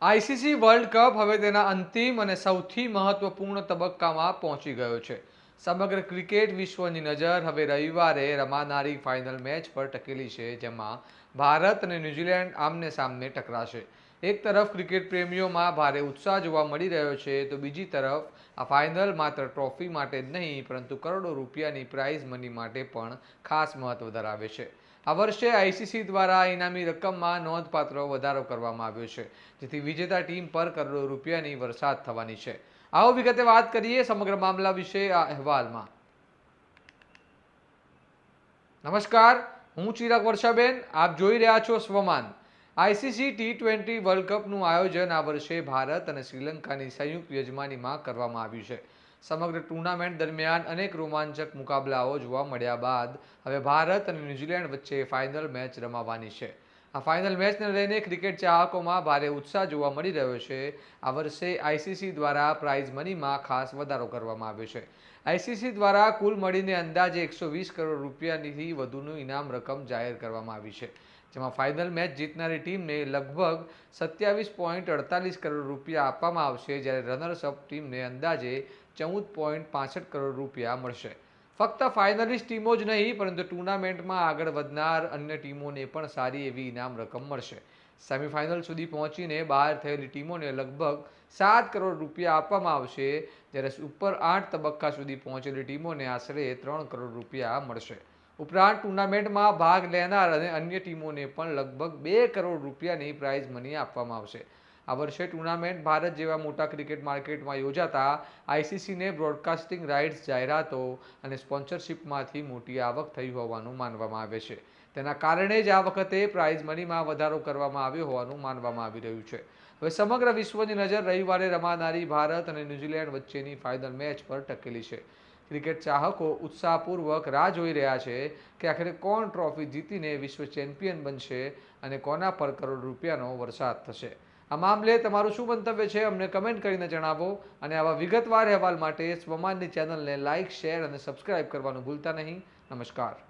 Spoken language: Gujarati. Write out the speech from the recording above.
આઈસીસી વર્લ્ડ કપ હવે તેના અંતિમ અને સૌથી મહત્વપૂર્ણ તબક્કામાં પહોંચી ગયો છે. સમગ્ર ક્રિકેટ વિશ્વની નજર હવે રવિવારે રમાનારી ફાઇનલ મેચ પર ટકેલી છે, જેમાં ભારત અને ન્યૂઝીલેન્ડ આમને સામને ટકરાશે. એક તરફ ક્રિકેટ પ્રેમીઓમાં ભારે ઉત્સાહ જોવા મળી રહ્યો છે, તો બીજી તરફ આ ફાઇનલ માત્ર ટ્રોફી માટે જ નહીં પરંતુ કરોડો રૂપિયાની પ્રાઇઝ મની માટે પણ ખાસ મહત્વ ધરાવે છે. આ વર્ષે આઈસીસી દ્વારા ઇનામી રકમમાં નોંધપાત્ર વધારો કરવામાં આવ્યો છે, જેથી વિજેતા ટીમ પર કરોડો રૂપિયાની વરસાદ થવાની છે. આવો વિગતે વાત કરીએ સમગ્ર મામલા વિશે આ અહેવાલમાં. નમસ્કાર, હું ચિરાગ વર્ષાબેન, આપ જોઈ રહ્યા છો સ્વમાન. આઈસીસી T20 વર્લ્ડ કપનું આયોજન આ વર્ષે ભારત અને શ્રીલંકાની સંયુક્ત યજમાનીમાં કરવામાં આવ્યું છે. સમગ્ર ટુર્નામેન્ટ દરમિયાન અનેક રોમાંચક મુકાબલાઓ જોવા મળ્યા બાદ હવે ભારત અને ન્યૂઝીલેન્ડ વચ્ચે ફાઇનલ મેચ રમાવાની છે. આ ફાઇનલ મેચને લઈને ક્રિકેટ ચાહકોમાં ભારે ઉત્સાહ જોવા મળી રહ્યો છે. આ વર્ષે આઈસીસી દ્વારા પ્રાઇઝ મનીમાં ખાસ વધારો કરવામાં આવ્યો છે. આઈસીસી દ્વારા કુલ મળીને અંદાજે 120 કરોડ રૂપિયાથી વધુનું ઇનામ રકમ જાહેર કરવામાં આવી છે, જેમાં ફાઇનલ મેચ જીતનારી ટીમને લગભગ 27.48 કરોડ રૂપિયા આપવામાં આવશે, જ્યારે રનર્સઅપ ટીમને અંદાજે 14.65 કરોડ રૂપિયા મળશે. ફક્ત ફાઇનલિસ્ટ ટીમો જ નહીં પરંતુ ટુર્નામેન્ટમાં આગળ વધનાર અન્ય ટીમોને પણ સારી એવી ઇનામ રકમ મળશે. સેમીફાઇનલ સુધી પહોંચીને બહાર થયેલી ટીમોને લગભગ 7 કરોડ રૂપિયા આપવામાં આવશે, જ્યારે સુપર 8 તબક્કા સુધી પહોંચેલી ટીમોને આશરે 3 કરોડ રૂપિયા મળશે. ઉપરાંત ટુર્નામેન્ટમાં ભાગ લેનાર અને અન્ય ટીમોને પણ લગભગ 2 કરોડ રૂપિયાની પ્રાઇઝ મની આપવામાં આવશે. આ વર્ષે ટુર્નામેન્ટ ભારત જેવા મોટા ક્રિકેટ માર્કેટમાં યોજાતા આઈસીસીને બ્રોડકાસ્ટિંગ રાઇટ્સ, જાહેરાતો અને સ્પોન્સરશિપમાંથી મોટી આવક થઈ હોવાનું માનવામાં આવે છે. તેના કારણે જ આ વખતે પ્રાઇઝ મનીમાં વધારો કરવામાં આવ્યો હોવાનું માનવામાં આવી રહ્યું છે. હવે સમગ્ર વિશ્વની નજર રવિવારે રમાનારી ભારત અને ન્યૂઝીલેન્ડ વચ્ચેની ફાઇનલ મેચ પર ટકેલી છે. ક્રિકેટ ચાહકો ઉત્સાહપૂર્વક રાહ જોઈ રહ્યા છે કે આખરે કોણ ટ્રોફી જીતીને વિશ્વ ચેમ્પિયન બનશે અને કોના પર કરોડ રૂપિયાનો વરસાદ થશે. આ મામલે તમારું શું મંતવ્ય છે, અમને કમેન્ટ કરીને જણાવો. અને આવા વિગતવાર અહેવાલ માટે સ્વમાનની ચેનલને લાઇક, શેર અને સબસ્ક્રાઇબ કરવાનું ભૂલતા નહીં. નમસ્કાર.